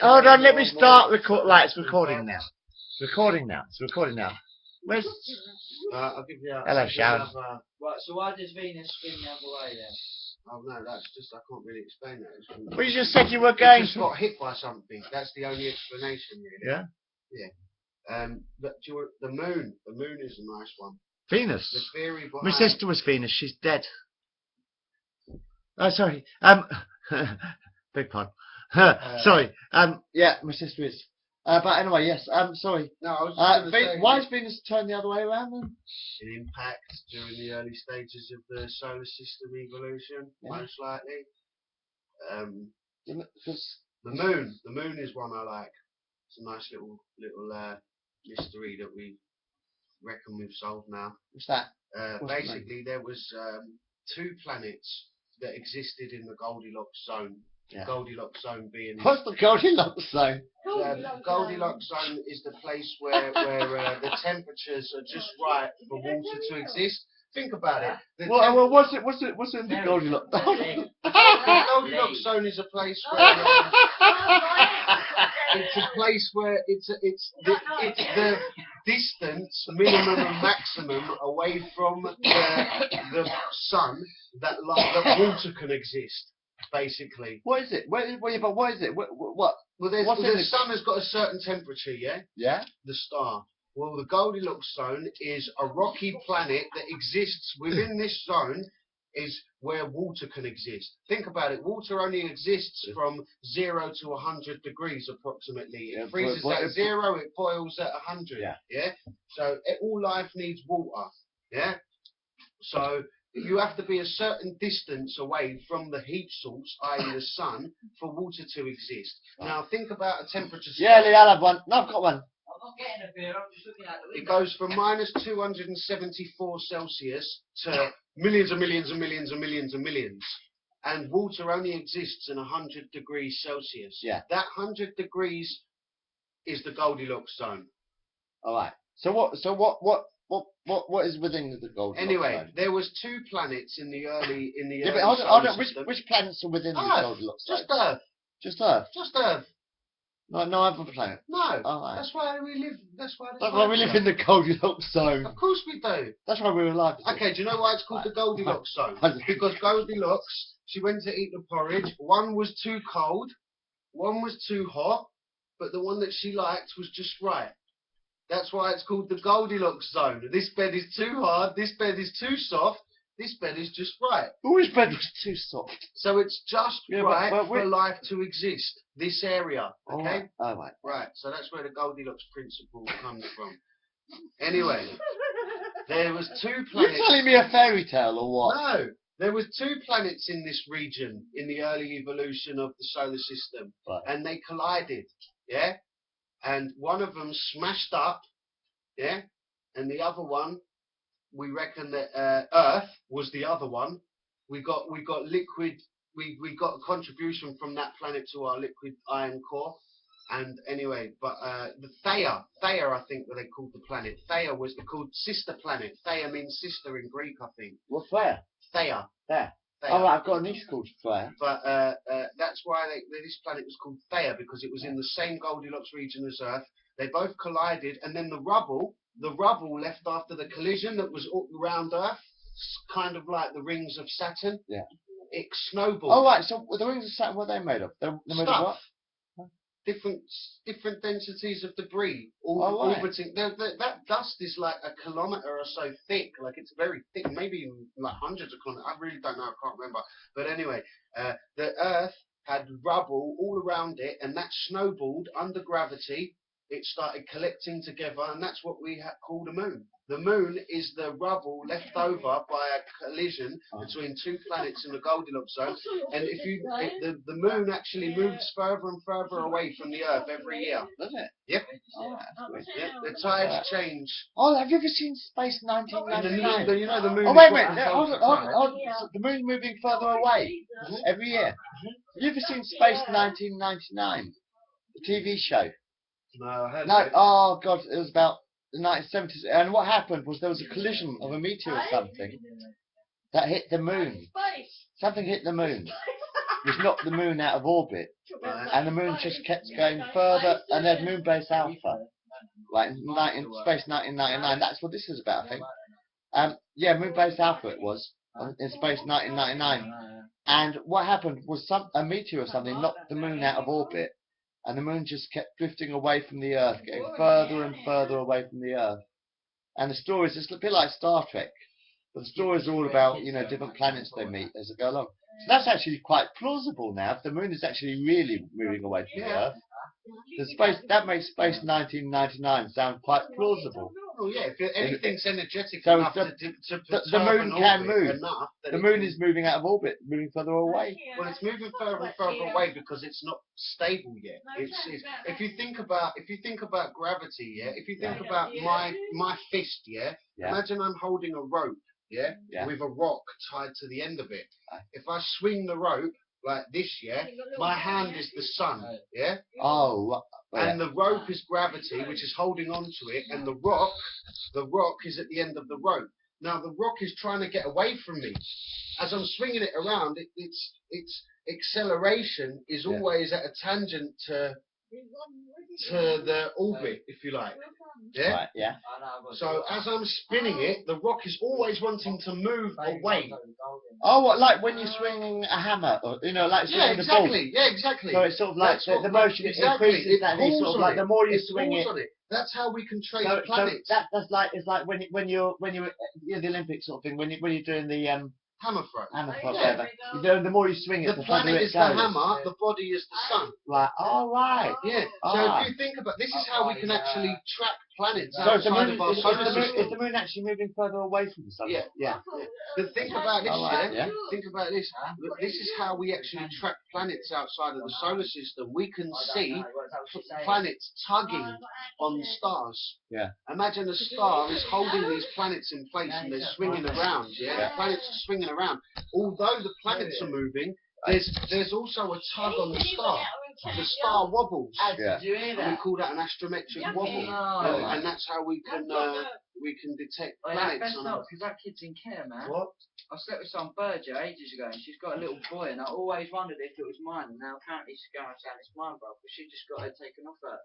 hold on. Let me start record. Right, it's recording now. It's recording now. It's recording now. Where's? I'll give you. Hello, Sharon. Right. So why does Venus spin the other way then? Oh no, that's just I can't really explain that. Well, you just said you were going. Just got hit by something. That's the only explanation, really. Yeah. Yeah. But the moon. The moon is a nice one. Venus. The theory behind. My sister was Venus. She's dead. Oh, sorry. Big pun. Sorry. Yeah, my sister is. But anyway, yes. Sorry. No, I was just gonna say, why is Venus turned the other way around then? An impact during the early stages of the solar system evolution, most likely. Because the moon is one I like. It's a nice little mystery that we reckon we've solved now. what's that? Basically, there was 2 planets that existed in the Goldilocks zone. Yeah. Goldilocks zone being. What's the Goldilocks zone? Goldilocks zone is the place where the temperatures are just right for water to exist. Think about it. Well, what's in the Goldilocks? The Goldilocks zone is a place where it's a place where it's the distance minimum and maximum away from the sun that water can exist. Basically. What is it? What is it? What? Well, the sun has got a certain temperature, yeah? Yeah? The star. Well, the Goldilocks zone is a rocky planet that exists within this zone is where water can exist. Think about it. Water only exists from 0 to 100 degrees approximately. It freezes at 0, it boils at 100. Yeah? So all life needs water. Yeah? So you have to be a certain distance away from the heat source, i.e. the sun, for water to exist. Now think about a temperature scale. Yeah, Lee, I'll have one. No, I've got one. I'm not getting a beer, I'm just looking at the window. It goes from minus 274 Celsius to millions and millions and millions and millions and millions. And water only exists in 100 degrees Celsius. Yeah. That 100 degrees is the Goldilocks zone. All right. So what is within the Goldilocks Anyway, zone? there was 2 planets in the early but hold on, which planets are within the Goldilocks zone? Just Earth. Just Earth. Just Earth. No other planet. No. Oh, right. That's why we live. That's why we live in the Goldilocks zone. Of course we do. That's why we're alive. Okay, do you know why it's called the Goldilocks zone? Because Goldilocks, she went to eat the porridge. One was too cold, one was too hot, but the one that she liked was just right. That's why it's called the Goldilocks zone. This bed is too hard, this bed is too soft, this bed is just right. Which bed was too soft? So it's just right but for life to exist. This area, okay? Oh, right. Right, so that's where the Goldilocks principle comes from. Anyway, there was 2 planets. You're telling me a fairy tale or what? No, there was 2 planets in this region in the early evolution of the solar system, and they collided, yeah? And one of them smashed up, yeah? And the other one, we reckon that Earth was the other one. We got liquid. We got a contribution from that planet to our liquid iron core. And anyway, but the Theia, I think what they called the planet. Theia was called sister planet. Theia means sister in Greek, I think. What's Theia? Theia. There. Theia. Oh, right, I've got a niece called Theia. But that's why this planet was called Theia, because it was in the same Goldilocks region as Earth. They both collided, and then the rubble left after the collision that was all around Earth, kind of like the rings of Saturn. Yeah. It snowballed. Oh, right. So the rings of Saturn, what are they made of? They're made of what? Different densities of debris orbiting. That dust is like a kilometre or so thick. Like it's very thick, maybe even like hundreds of kilometres. I really don't know. I can't remember. But anyway, the Earth had rubble all around it, and that snowballed under gravity. It started collecting together, and that's what we call the moon. The moon is the rubble left over by a collision between 2 planets in the Goldilocks zone. And the moon actually moves further and further away from the Earth every year. Does it? Yep. Oh, Yep. The tides change. Oh, have you ever seen Space 1999? You know the moon. Oh, wait a minute. Hold on. So the moon's moving further away every year. Have you ever seen Space 1999? The TV show? No, I haven't. No. Oh, God. It was about the 1970s. And what happened was there was a collision of a meteor or something that hit the moon. Something hit the moon. which knocked the moon out of orbit, and the moon just kept going further, and then Moonbase Alpha, like in space 1999. That's what this is about, I think. Yeah, Moonbase Alpha it was in space 1999. And what happened was a meteor or something knocked the moon out of orbit, and the moon just kept drifting away from the Earth, getting further and further away from the Earth. And the stories, it's a bit like Star Trek, but the stories are all about, you know, different planets they meet as they go along. So that's actually quite plausible now. If the moon is actually really moving away from the Earth, that makes space 1999 sound quite plausible. Oh yeah, if anything's energetic So enough the moon can move. Enough, the moon is moving out of orbit, moving further away. Well, it's moving further and further away because it's not stable yet. If you think about gravity, yeah. If you think about my fist, yeah. Imagine I'm holding a rope, yeah, with a rock tied to the end of it. If I swing the rope like this, yeah, my hand is the sun, yeah. Oh. And the rope is gravity, which is holding on to it, and the rock is at the end of the rope. Now the rock is trying to get away from me. As I'm swinging it around, its acceleration is always at a tangent to the orbit, if you like. Yeah. Right, yeah. So as I'm spinning it, the rock is always wanting to move away. Oh, what, like when you're swinging a hammer, or, you know, like swinging the ball. Yeah, exactly. So it's sort of like the motion increases. That sort of like the more you swing it. That's how we can trace planets. So that's like it's like when you're the Olympic sort of thing when you're doing the hammer throw. Whatever. The more you swing it, the planet is the hammer, the body is the sun. Right. Oh, right. Yeah. So if you think about this, is how we can actually track planets outside of our solar system. Is the moon actually moving further away from the sun? Yeah. Yeah. But think about this, Think about this. This is how we actually track planets outside of the solar system. We can see planets tugging on stars. Yeah. Imagine a star is holding these planets in place and they're swinging around. Yeah. The planets are swinging around. Although the planets are moving, there's also a tug on the star. The star wobbles. Yeah. And we call that an astrometric wobble. And that's how we can detect planets. Because that kid's in care, man. What? I slept with some Berger ages ago, and she's got a little boy, and I always wondered if it was mine. And now apparently she's going and saying it's mine, bro, but she just got her taken off her.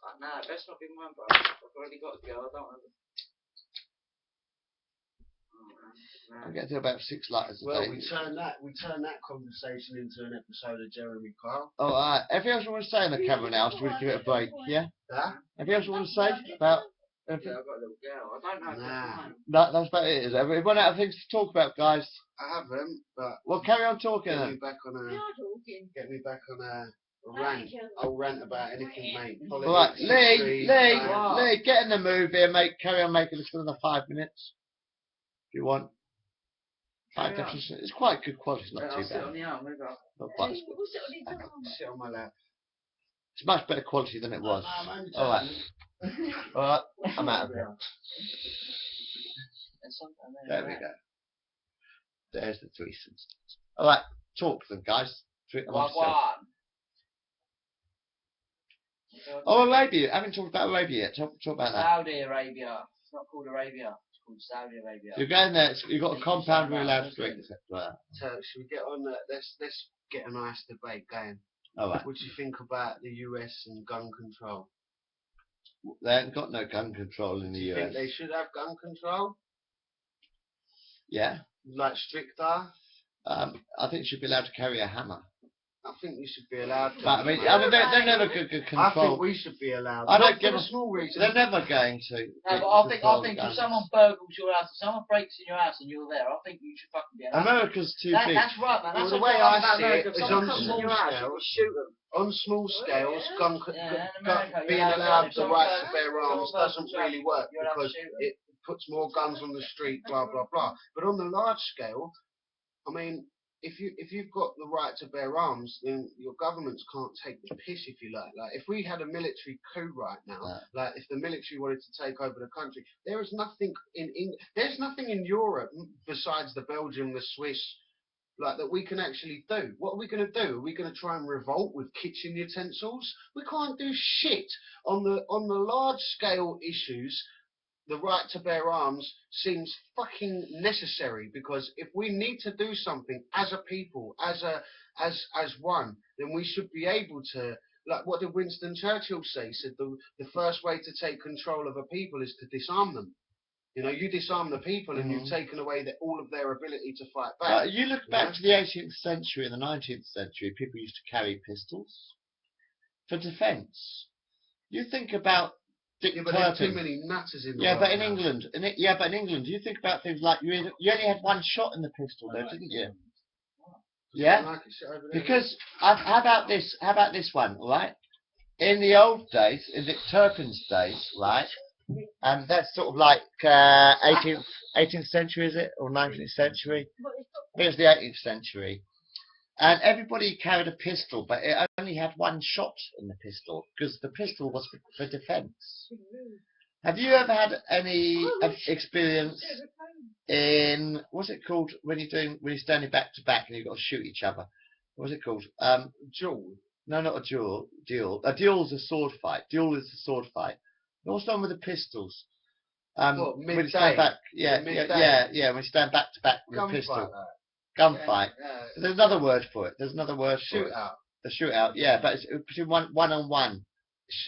Like, nah, it best not be mine, bro. I've already got a girl. I don't want to. I'm getting to about 6 letters a day. We turn that conversation into an episode of Jeremy Kyle. Oh, alright. Anything else you want to say on the camera now? Should we give it a break? Yeah? Huh? Anything else you want to say about anything? Yeah, I've got a little girl. I don't know. That's about it, is it? We've run out of things to talk about, guys. I haven't, but well, carry on talking. Get me back on a rant. I'll rant about anything, mate. Politics, alright, Lee, get in the movie and carry on making this for another 5 minutes. If you want. It's quite good quality, it's not too bad. Sit on the arm, not quite as good. Sit on my lap. It's much better quality than it was. Alright. Alright, I'm out of here. There we go. There's the threesomes. Alright, talk to them, guys. Treat them myself. Oh, Arabia. I haven't talked about Arabia yet. Talk about that. Saudi Arabia. It's not called Arabia. Called Saudi Arabia. You're going there. You've got a compound we're allowed to drink. So should we get on? Let's get a nice debate going. All right. What do you think about the US and gun control? They haven't got no gun control in the US. Think they should have gun control? Yeah. Like stricter? I think you should be allowed to carry a hammer. I think you should be allowed to. But, I mean, they're never good control. I think we should be allowed. I don't give a small reason. They're never going to. No, but I think if someone burgles your house, if someone breaks in your house and you're there, I think you should fucking be allowed. America's too big. That's right, man. That's the way I see it is on small scales. Shoot them. On small scales, being allowed the right to bear arms doesn't really work because it puts more guns on the street, blah blah blah. But on the large scale, I mean, if you've got the right to bear arms, then your governments can't take the piss, if you like. Like if we had a military coup right now, like if the military wanted to take over the country, there is nothing there's nothing in Europe besides the Belgium, the Swiss, like that we can actually do. What are we going to do? Are we going to try and revolt with kitchen utensils? We can't do shit on the large scale issues. The right to bear arms seems fucking necessary because if we need to do something as a people, as as one, then we should be able to. Like, what did Winston Churchill say? He said the first way to take control of a people is to disarm them. You know, you disarm the people and you've taken away all of their ability to fight back. You look back to the 18th century and the 19th century, people used to carry pistols for defence. You think about Dick but there are too many nutters in the world but in now. England, but in England, you think about things like you only had one shot in the pistol, though, didn't you? Yeah. Because how about this? How about this one? Right. In the old days, in Dick Turpin's days, right, and that's sort of like 18th century, is it, or 19th century? I think it's the 18th century. And everybody carried a pistol, but it only had one shot in the pistol because the pistol was for defence. Have you ever had any experience in what's it called when you're standing back to back and you've got to shoot each other? What's it called? Duel. No, not a duel. A duel's a sword fight. Duel is a sword fight. What's wrong with the pistols? What, when you midday? stand back, Midday? yeah. When you stand back to back with a pistol. Gunfight. Gunfight. There's another word for it. There's another word for it. Shootout. The shootout, yeah, but it's between one on one.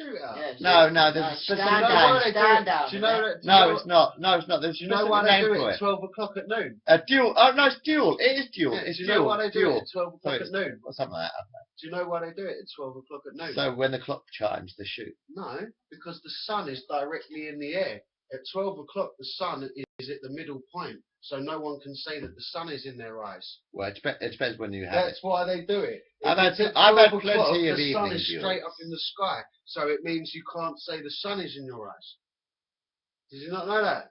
Shootout. Yeah, No, there's a specific stand name. down. Do you know that? No, it's not. No, it's not. There's a Do you know specific why they name do for it it. at 12 o'clock at noon? A duel. Oh no, it's duel. It is duel. Yeah, It's do you duel. know why they do duel. it at 12 o'clock at noon? Or something like that. Do you know why they do it at 12 o'clock at noon? So when the clock chimes, they shoot. No, because the sun is directly in the air. At 12 o'clock, the sun is at the middle point, so no one can say that the sun is in their eyes. Well, it depends when you have That's why they do it. I've had At plenty 12 o'clock, of the sun evening is duels. straight up in the sky, so it means you can't say the sun is in your eyes. Did you not know that?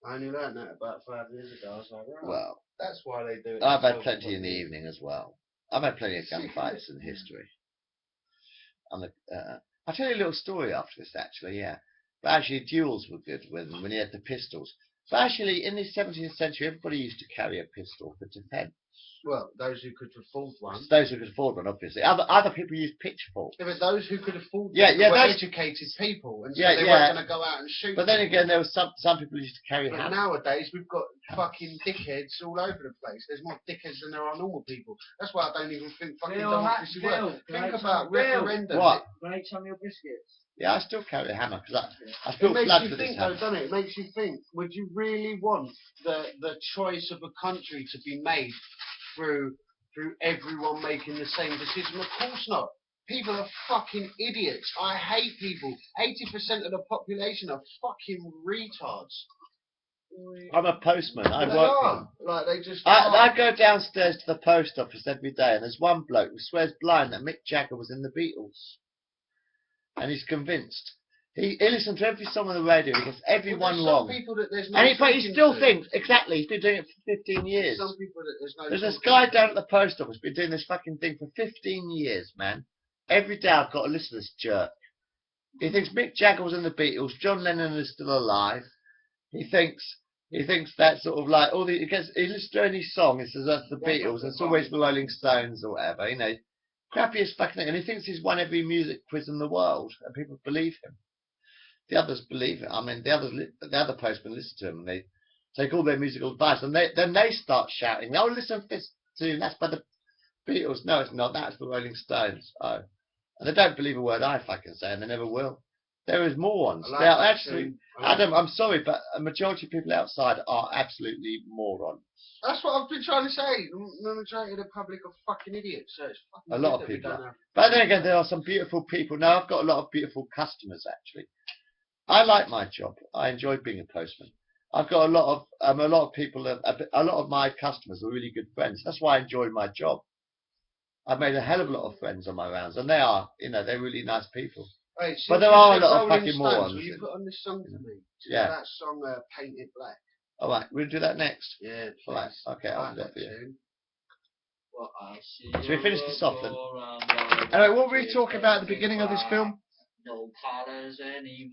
I only learned that about 5 years ago. I was like, right. Well, That's why they do it. I've had 12 plenty o'clock in the evening as well. I've had plenty of gunfights in history. I'll tell you a little story after this, actually, yeah. But actually, duels were good when you had the pistols. But actually, in the 17th century, everybody used to carry a pistol for defence. Well, those who could afford one. Those who could afford one, obviously. Other people used pitchforks. Yeah, but those who could afford Yeah, one yeah, were those- educated people, and so Yeah, they yeah. weren't going to go out and shoot. But then people. again, there was some people used to carry But hammers. nowadays, we've got fucking dickheads all over the place. There's more dickheads than there are normal people. That's why I don't even think fucking democracy works. Think about referendum. What? Make some of your biscuits. Yeah, I still carry a hammer because I It feel makes blood you for this think, though, hammer. doesn't it? It makes you think. Would you really want the choice of a country to be made through everyone making the same decision? Of course not. People are fucking idiots. I hate people. 80% of the population are fucking retards. I'm a postman. I They work for are. them. Like, they just I go downstairs to the post office every day, and there's one bloke who swears blind that Mick Jagger was in the Beatles, and he's convinced. He listens to every song on the radio. He gets everyone Well, wrong, there's some people that there's no but he thinking still to. thinks exactly. He's been doing it for 15 years. Some people that there's no There's this thinking guy to. down at the post office been doing this fucking thing for 15 years, man. Every day I've got to listen to this jerk. He thinks Mick Jagger was in the Beatles. John Lennon is still alive. He thinks that sort of like he listens to any song. He says that's the Beatles. It's always the Rolling Stones or whatever. You know, crappiest fucking thing. And he thinks he's won every music quiz in the world, and people believe him. The others believe it. I mean, the other postmen listen to him, and they take all their musical advice, and then they start shouting, "Oh, listen to this tune. That's by the Beatles." No, it's not. That's the Rolling Stones. Oh, and they don't believe a word I fucking say, and they never will. There is morons. I like They are that absolutely. tune. I like Adam, I'm sorry, but a majority of people outside are absolutely morons. That's what I've been trying to say. The majority of the public are fucking idiots. So it's fucking A lot good of that we people don't are. have- But then again, there are some beautiful people. Now, I've got a lot of beautiful customers, actually. I like my job. I enjoy being a postman. I've got a lot of people, a lot of my customers are really good friends. That's why I enjoy my job. I've made a hell of a lot of friends on my rounds, and they're really nice people. Right, But since there you are a said lot of Rolling fucking Stones, morons. Will you put on this song for me? Yeah. That song, Painted Black. All right, we'll do that next. Yeah, All right, please. okay, I I'll like do that that for you. tune. What I see. Should we finish this off then? Anyway, what were we talking about at the beginning of this film? No colors anymore.